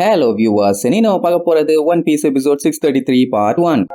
Hello viewers, இனி நம்ம பார்க்க போறது one piece episode 633 part 1.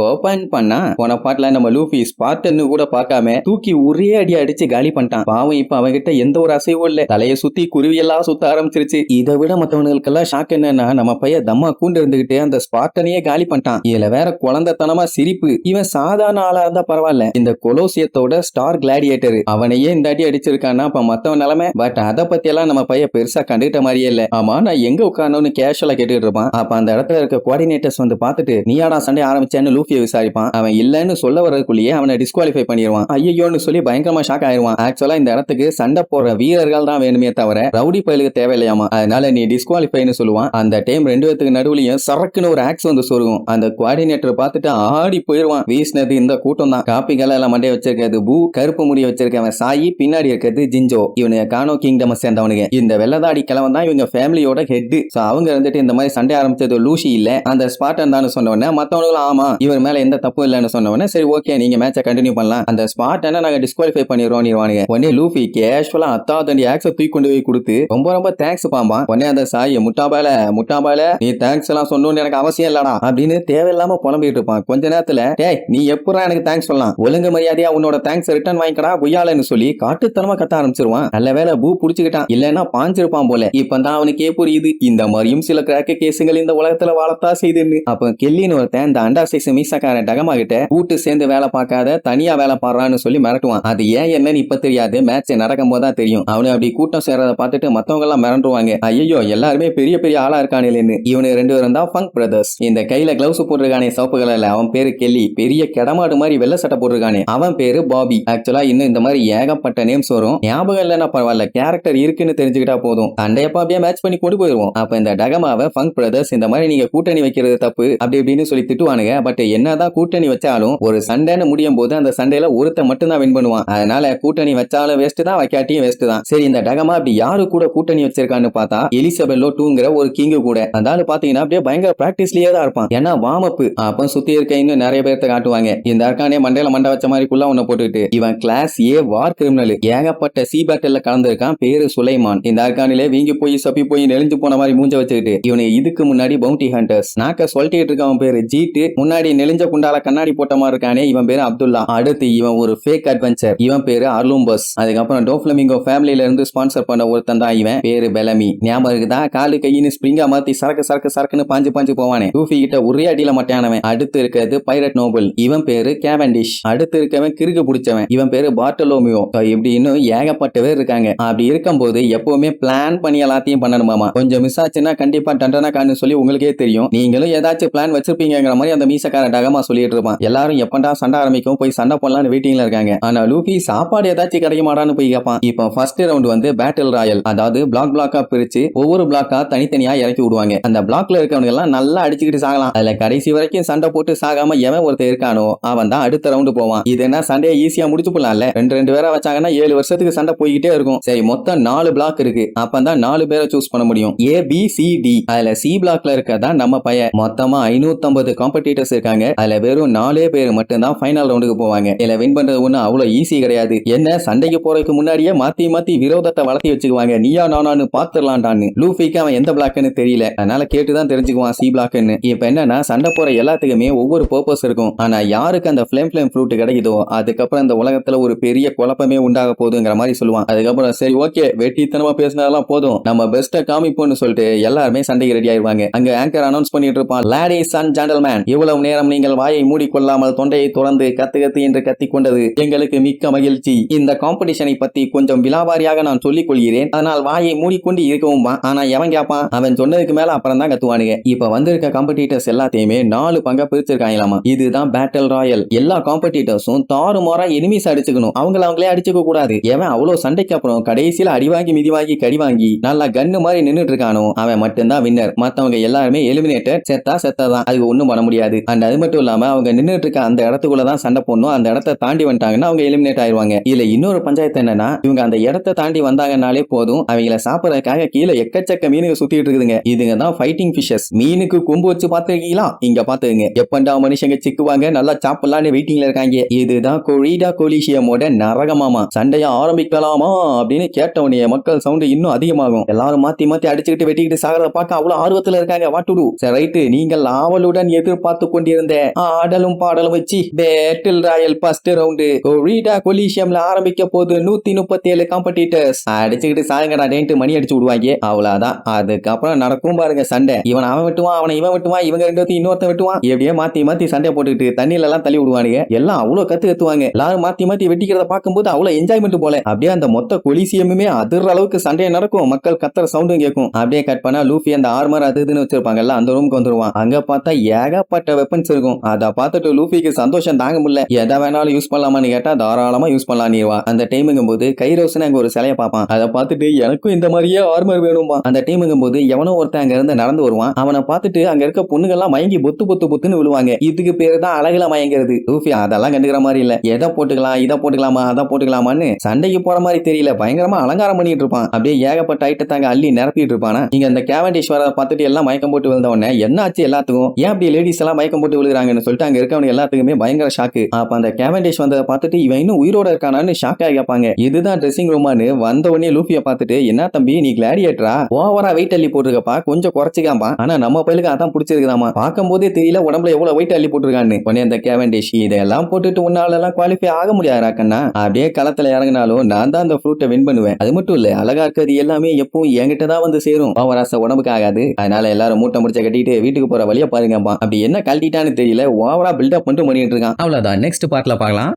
Open பண்ணா போன பாட்டுல நம்ம லூஃபி ஸ்பார்டன் கூட பார்க்காம தூக்கி ஒரே அடி அடிச்சு காலி பண்ணிட்டான். பாவம் இப்ப அவன்கிட்ட எந்த ஒரு அசைவும் இல்ல. தலையை சுத்தி குருவி எல்லாம் சுத்த ஆரம்பிச்சிருச்சு. இதை விட மத்தவங்களுக்கெல்லாம் ஷாக் என்னன்னா நம்ம பையன் தம்மா கூண்டு இருந்துகிட்டு அந்த ஸ்பார்டனையே காலி பண்ணிட்டான். இதுல வேற குழந்தைத்தனமா சிரிப்பு. இவன் சாதாரண ஆளா இருந்தா பரவாயில்ல, இந்த கொலோசியத்தோட ஸ்டார் கிளாடியேட்டர் அவனையே இந்த அடி அடிச்சிருக்கான்னா அப்ப மத்தவன் நிலைமை. பட் அதை பத்தி எல்லாம் நம்ம பையன் பெருசா கண்டுகிட்ட மாதிரியே இல்ல. ஆமா, நான் எங்க உட்கார்ந்தோன்னு கேஷுவலா கேட்டுட்டு இருப்பான். அப்ப அந்த இடத்துல இருக்க கோஆர்டினேட்டர்ஸ் வந்து பார்த்துட்டு நீயாடா சண்டை ஆரம்பிச்சேன்னு விசாரிப்பான். அவன் இல்லன்னு சொல்ல வரதுக்குள்ளேயே அவனை டிஸ்குவாலிஃபை பண்ணிடுவான். ஐயோன்னு சொல்லி பயங்கரமா ஷாக் ஆயிருவான். ஆக்சுவலா இந்த இடத்துக்கு சண்டை போடுற வீரர்கள் தான் வேணுமே தவிர ரவுடி பயலுக்கு தேவையில்லையாமா. அதனால நீ டிஸ்குவாலிஃபைன்னு சொல்லுவான். அந்த டைம் ரெண்டு பேத்துக்கு நடுவுலயும் சரக்குன்னு ஒரு ஆக்ஸ் வந்து சொருகும். அந்த கோஆர்டினேட்டர் பார்த்துட்டு ஆடி போயிருவான். வீசினது இந்த கூட்டம் தான். காப்பிகள் எல்லாம் மண்டைய வச்சிருக்கிறது பூ, கருப்பு முடிய வச்சிருக்கவன் சாயி, பின்னாடி இருக்கிறது ஜிஞ்சோ. இவனுக்கு கானோ கிங்டம் சேர்ந்தவனுங்க. இந்த வெள்ளதாடி கிழவன் தான் இவங்க ஃபேமிலியோட ஹெட். அவங்க இருந்துட்டு இந்த மாதிரி சண்டை ஆரம்பிச்சது லூசி இல்ல அந்த ஸ்பார்டன் தான் சொன்னவன மத்தவங்களும் ஆமா இவர் மேல எந்த தப்பு இல்லன்னு சொன்னவனே சரி ஓகே நீங்க மேட்சை கண்டினியூ பண்ணலாம், அந்த ஸ்பார்டனை நாங்க டிஸ்குவாலிஃபை பண்ணிடுவோம். உடனே லூஃபி கேஷுவலா அத்தாதண்டி ஆக்ஸை தூக்கி கொண்டு போய் கொடுத்து ரொம்ப தேங்க்ஸ் பாம்பா. உடனே அந்த சாய் முட்டாபால நீ தேங்க்ஸ் எல்லாம் சொன்னோன்னு எனக்கு அவசியம் இல்லடா அப்படின்னு தேவையில்லாம புலம்பிட்டு இருப்பான். கொஞ்ச நேரத்துல டேய் நீ எப்படா எனக்கு தேங்க்ஸ் சொல்லலாம், ஒழுங்கு மரியாதையா உன்னோட தேங்க்ஸ் ரிட்டர்ன் வாங்கிக்கடா குய்யாலன்னு சொல்லி காட்டுத்தனமா கத்த ஆரம்பிச்சிருவான். நல்ல வேலை பூ புடிச்சுக்கிட்டான், இல்லன்னா பாஞ்சிருப்பான் போல. இப்பதான் அவனுக்கே புரியுது இந்த மாதிரியும் சில கிராக்க கேசுகள் இந்த உலகத்துல வாழத்தா செய்துன்னு. அப்ப கெல்லின்னு ஒருத்தன் இந்த அண்டா சைஸ் மீசக்காரன் டகமா கிட்ட கூட்டு சேர்ந்து வேலை பார்க்காத தனியா வேலை பாடுறான்னு சொல்லி மிரட்டுவான். அது ஏன் என்னன்னு இப்ப தெரியாது, மேட்ச் நடக்கும் போதுதான் தெரியும். அவனு அப்படி கூட்டம் சேர்றத பார்த்துட்டு மத்தவங்க எல்லாம் மிரண்டுவாங்க. ஐயோ எல்லாருமே பெரிய பெரிய ஆளா இருக்கானேன்னு. இவனு ரெண்டு பேரும் தான் ஃபங்க் பிரதர்ஸ். இந்த கையில கிளவுஸ் போட்டிருக்கானே சவுப்புகள் இல்ல, அவன் பேரு கெல்லி. பெரிய கெடமாடு மாதிரி வெள்ள சட்டை போட்டிருக்கானே அவன் பேரு பாபி. ஆக்சுவலா இன்னும் இந்த மாதிரி ஏகப்பட்ட நேம்ஸ் வரும். ஞாபகம் இல்லைன்னா பரவாயில்ல, கேரக்டர் இருக்குன்னு தெரிஞ்சுக்கிட்டா போதும். அண்டையப்பா அப்படியே மேட்ச் பண்ணி கொண்டு போயிருவோம். அப்ப இந்த டகமாவை ஃபங்க் பிரதர்ஸ் இந்த மாதிரி நீங்க கூட்டணி வைக்கிறது தப்பு அப்படி இப்படின்னு சொல்லி திட்டுவானுங்க. பட் என்னதான் கூட்டணி வச்சாலும் ஒரு சண்டைன்னு முடியும் போது அந்த சண்டையில ஒருத்த மட்டும் தான் வின் பண்ணுவான். அதனால கூட்டணி வச்சாலும் வேஸ்ட் தான், வைக்காட்டியும் வேஸ்ட் தான். சரி இந்த டகமா அப்படி யாரு கூட கூட்டணி வச்சிருக்கான்னு பார்த்தா எலிசபெல்லோ 2ங்கிற ஒரு கிங் கூட. அதனால பாத்தீங்கன்னா அப்படியே பயங்கர பிராக்டிஸ்லயே தான் இருப்பான். ஏன்னா வார்ம் அப் அப்ப சுத்தி இருக்க இன்னும் நிறைய பேர்த்த காட்டுவாங்க. இந்த அர்க்கானே மண்டையில மண்டை வச்ச மாதிரி குள்ள ஒண்ணு போட்டுட்டு இவன் கிளாஸ் ஏ வார் கிரிமினல், ஏகப்பட்ட சி பேட்டல்ல கலந்துருக்கான். பேரு சுலைமான். இந்த அர்க்கானிலே வீங்கி போய் சப்பி போய் நெளிஞ்சு போன மாதிரி மூஞ்ச வச்சுக்கிட்டு இவனை இதுக்கு முன்னாடி பவுண்டி ஹண்டர்ஸ் நாக்க சொல்லிட்டு இருக்கவன் பேரு ஜீட்டு. முன்னாடி நெளிஞ்ச குண்டால கண்ணாடி போட்ட மாதிரி இருக்கானே இவன் பேரு அப்துல்லா. அடுத்து இவன் ஒரு ஃபேக் அட்வென்ச்சர், இவன் பேரு அர்லும்பஸ். அதுக்கப்புறம் டோஃப்ளமிங்கோ ஃபேமிலில இருந்து ஸ்பான்சர் பண்ண ஒருத்தன் தான் இவன் பேரு பெலமி. ஞாபகம் இருக்குதா, காலு கையின்னு ஸ்பிரிங்கா மாத்தி சரக்குன்னு பாஞ்சு போவானே, லூஃபி கிட்ட ஒரே அடியில மாட்டானவன். அடுத்து இருக்கிறது பைரட் நோபல், இவன் பேரு கேவண்டிஷ். அடுத்து இருக்கவன் கிறுக்கு பிடிச்சவன், இவன் பேரு பார்ட்டலோமியோ. இப்படி இன்னும் ஏகப்பட்ட பேர் இருக்காங்க. அப்படி இருக்கும்போது எப்பவுமே பிளான் பண்ணி எல்லாத்தையும் பண்ணணுமாமா. கொஞ்சம் மிஸ் ஆச்சுன்னா கண்டிப்பா டண்டனா கான்னு சொல்லி உங்களுக்கே தெரியும். நீங்களும் ஏதாச்சும் பிளான் வச்சிருப்பீங்கிற மாதிரி அந்த மீசக்கார டகமா சொல்லிட்டு இருப்பான். எல்லாரும் எப்பண்டா சண்டை ஆரம்பிக்கும் போய் சண்டை போடலாம்னு வெயிட்டிங்ல இருக்காங்க. ஆனா லூஃபி சாப்பாடு ஏதாச்சும் கிடைக்க மாட்டான்னு போய் கேட்பான். இப்போ ஃபர்ஸ்ட் ரவுண்ட் வந்து பேட்டில் ராயல், அதாவது பிளாக்கா பிரிச்சு ஒவ்வொரு பிளாக்கா தனித்தனியா இறக்கி விடுவாங்க. அந்த பிளாக்ல இருக்கவங்க எல்லாம் நல்லா அடிச்சுக்கிட்டு சாகலாம். அதுல கடைசி வரைக்கும் சண்டை போட்டு சாகாம எவன் ஒருத்தர் இருக்கானோ அவன் தான் அடுத்த ரவுண்டு போவான். இது என்ன சண்டையை ஈஸியா முடிச்சு போடலாம்ல, ரெண்டு பேரா வச்சாங்கன்னா 7 வருஷத்துக்கு சண்டை போய்கிட்டே இருக்கும். சரி மொத்தம் 4 பிளாக் இருக்கு. அப்பதான் 4 பேரை சூஸ் பண்ண முடியும். ஏ பி சி டி. அதுல சி பிளாக்ல இருக்கதான் நம்ம பையன். மொத்தமா 550 காம்படிட்டர்ஸ் இருக்காங்க. அதுல வெறும் 4 பேர் மட்டும் தான் ஃபைனல் ரவுண்டுக்கு போவாங்க. இதுல வின் பண்றது ஒண்ணு அவ்வளவு ஈஸி கிடையாது. என்ன சண்டைக்கு போறதுக்கு முன்னாடியே மாத்தி விரோதத்தை வளர்த்தி வச்சுக்குவாங்க. நீயா நானான்னு பாத்துடலாம்டான்னு. லூஃபிக்கு அவன் எந்த பிளாக்னு தெரியல, அதனால கேட்டுதான் தெரிஞ்சுக்குவான் சி பிளாக்னு. இப்ப என்னன்னா சண்டை போற எல்லாத்துக்குமே ஒவ்வொரு பர்பஸ் இருக்கும். ஆனா யாருக்கு அந்த ஃபிளேம் ஃப்ரூட் கிடைக்குதோ அதுக்கப்புறம் இந்த உலகத்துல ஒரு பெரிய குழப்பமே உண்டாக போகுதுங்கிற மாதிரி சொல்லுவான். அதுக்கப்புறம் சரி ஓகே வெட்டித்தனமா பேசினதெல்லாம் போதும், நம்ம பெஸ்ட்டை காமிப்போம்னு சொல்லிட்டு எல்லாருமே சண்டைக்கு ரெடி ஆயிடுவாங்க. அங்க ஆங்கர் அனௌன்ஸ் பண்ணிட்டு இருப்பான், லேடிஸ் அண்ட் ஜென்டில்மேன், இவ்வளவு நேரம் நீங்கள் வாயை மூடிக்கொள்ளாமல் தொண்டையை துறந்து கத்து என்று கத்தி கொண்டது எங்களுக்கு மிக்க மகிழ்ச்சி. இந்த காம்படிஷனை பத்தி கொஞ்சம் விலாவாரியாக நான் சொல்லிக் கொள்கிறேன், அதனால் வாயை மூடிக்கொண்டு இருக்கவும். ஆனா எவன் கேப்பான், அவன் சொன்னதுக்கு மேல அப்புறம் தான் கத்துவானுங்க. இப்ப வந்திருக்க காம்படிட்டர்ஸ் எல்லாத்தையுமே 4 பங்கா பிரிச்சிருக்காங்களாமா. இதுதான் பேட்டில் ராயல். எல்லா காம்படிட்டர்ஸும் தாறுமாறா எனிமீஸ் அடிச்சுக்கணும். அவங்களே அடிச்சுக்க கூடாது. எவன் அவ்வளவு சண்டைக்கு அப்புறம் கடைசியில அடிவாங்கி மிதிவாங்கி கடிவாங்கி நல்லா கன்னு மாதிரி நின்னுட்டு இருக்கானோ அவன் மட்டும்தான் வின்னர். மத்தவங்க எல்லாருமே எலிமினேட்டர். செத்தா செத்ததான், அதுக்கு ஒண்ணும் பண்ண முடியாது. அண்ட் அது மட்டும் இல்லாம அவங்க நின்னுட்டு இருக்க அந்த இடத்துக்குள்ளதான் சண்டை போடணும். அந்த இடத்தை தாண்டி வந்துட்டாங்கன்னா அவங்க எலிமினேட் ஆயிருவாங்க. இதுல இன்னொரு பஞ்சாயத்து என்னன்னா, இவங்க அந்த இடத்தை தாண்டி வந்தாங்கன்னாலே போதும், அவங்கள சாப்பிடறதுக்காக கீழே எக்கச்சக்க மீனுங்க சுத்திட்டு இருக்குதுங்க. இதுங்க தான் ஃபைட்டிங் ஃபிஷஸ். மீனுக்கு கொம்பு வச்சு பாத்துருக்கீங்களா? இங்க பாத்துங்க. எப்பண்டா மனுஷங்க சிக்குவாங்க, நல்லா சாப்பிடலான்னு வெயிட்டிங்ல இருக்காங்க. இதுதான் கொரிடா கொலிசியமோட நரகமாமா. சண்டையா ஆரம்பிக்கலாமா அப்படின்னு கேட்ட உடனே மக்கள் சவுண்ட் இன்னும் அதிகமாகும். எல்லாரும் மாத்தி மாத்தி அடிச்சுக்கிட்டு வெட்டிக்கிட்டு சாகிறத பார்க்க அவ்வளவு ஆர்வத்துல இருக்காங்க. வாட்டுடு சரி ரைட்டு, நீங்கள் ஆவலுடன் எதிர்பார்த்து கொண்டிருந்த ஆடலும் பாடலும் வச்சு பேட்டில் ராயல் ஃபர்ஸ்ட் ரவுண்டு கொரிடா கொலிசியம்ல ஆரம்பிக்க போது 137 காம்படிட்டர்ஸ் அடிச்சுக்கிட்டு சாகுங்கடா டேன்ட்டு மணி அடிச்சு விடுவாங்க. அவ்வளவுதான். அதுக்கப்புறம் நடக்கும் பாருங்க சண்டை. இவன் அவன் வெட்டுவான், அவனை இவன் வெட்டுவான், இவங்க ரெண்டு பேரும் இன்னொருத்த வெட்டுவான். எப்படியே மாத்தி மாத்தி சண்டை போட்டுக்கிட்டு தண்ணியில எல்லாம் தள்ளி விடுவானுங்க. எல்லாம் அவ்வளவு கத்துவாங்க. எல்லாரும் மாத்தி மாத்தி வெட்டிக்கிறத பார்க்கும்போது அவ்வளவு என்ஜாய்மெண்ட் போல. அப்படியே அந்த மொத்த கொலிசியமுமே அதிர்ற அளவுக்கு சண்டையை நடக்கும். மக்கள் கத்துற சவுண்டும் கேட்கும். அப்படியே கட் பண்ணா லூஃபி அந்த ஆர்மர் அது இதுன்னு வச்சிருப்பாங்கல்ல, அந்த ரூமுக்கு வந்துருவான். அங்க பார்த்தா ஏகப்பட்ட வெப்பன்ஸ் இருக்கும். அதை பார்த்துட்டு லூஃபிக்கு சந்தோஷம் தாங்க முடியல. எதை வேணாலும் யூஸ் பண்ணலாமான்னு கேட்டா தாராளமா யூஸ் பண்ணலாம்னுவா. அந்த டைமுங்கும் போது கைரோஸ்னு அங்க ஒரு சிலையை பார்ப்பான். அதை பார்த்துட்டு எனக்கும் இந்த மாதிரியே ஆர்மர் வேணும்பா. அந்த டைமுங்கும் போது எவனோ ஒருத்தன் அங்க இருந்து நடந்து வருவான். அவனை பார்த்துட்டு அங்க இருக்க பொண்ணுங்கெல்லாம் மயங்கி பொத்து பொத்து பொத்துன்னு விழுவாங்க. இதுக்கு பேரு தான் அழகுல மயங்கிறது. லூஃபி அதெல்லாம் கண்டுக்கிற மாதிரி இல்ல. எதை போட்டுக்கலாம், இதை போட்டுக்கலாமா, அதை போட்டுக்கலாமான்னு சண்டைக்கு போற மாதிரி தெரியல. பயங்கரமா அலங்காரம் பண்ணிட்டு இருப்பான். அப்படியே ஏகப்பட்ட ஐட்டத்தை அங்க அள்ளி நிரப்பிட்டு இருப்பானா. நீங்க அந்த கேவண்டீஸ்வரரை பார்த்துட்டு எல்லாம் மயக்கம் போட்டு விழுந்த உடனே என்ன ஆச்சு எல்லாத்துக்கும், ஏன் அப்படி லேடிஸ் எல்லாம் மயக்கம் போட்டு விழுகிறாங்கன்னு சொல்லிட்டு அங்க இருக்கவங்க எல்லாத்துக்குமே பயங்கர ஷாக்கு. அப்ப அந்த கேவண்டீஸ் வந்ததை பார்த்துட்டு இவன் இன்னும் உயிரோட இருக்கானான்னு ஷாக்கா கேட்பாங்க. இதுதான் ட்ரெஸ்ஸிங் ரூமான்னு வந்த உடனே லூஃபியை பார்த்துட்டு, என்ன தம்பி நீ கிளாடியேட்டரா, ஓவரா வெயிட் அள்ளி போட்டுருக்கப்பா, கொஞ்சம் குறைச்சிக்காம்பா. ஆனா நம்ம பயிலுக்கு அதான் பிடிச்சிருக்குதாமா, பார்க்கும் போதே தெரியல உடம்புல எவ்வளவு வெயிட் அள்ளி போட்டுருக்கான்னு. உடனே அந்த கேவண்டீஸ், இதெல்லாம் போட்டுட்டு உன்னால எல்லாம் குவாலிஃபை ஆக முடியாதா கண்ணா, அப்படியே களத்துல இறங்கினாலும் நான் தான் அந்த ஃப்ரூட்டை வின் பண்ணுவேன். அது மட்டும் இல்ல, அழகா இருக்கிறது எல்லாமே எப்பவும் என்கிட்ட தான் வந்து சேரும். ஓவராச உடம்புக்கு ஆகாது. அதனால எல்லாரும் மூட்டை முடிச்ச கட்டிட்டு வீட்டுக்கு போற வழியா பாருங்கப்பா. அப்படி என்ன கழட்டிட்டான்னு தெரியல, ஓவரா பில்டப் பண்ணிட்டு இருக்கான். அவ்வளவுதான். நெக்ஸ்ட் பார்ட்ல பார்க்கலாம்.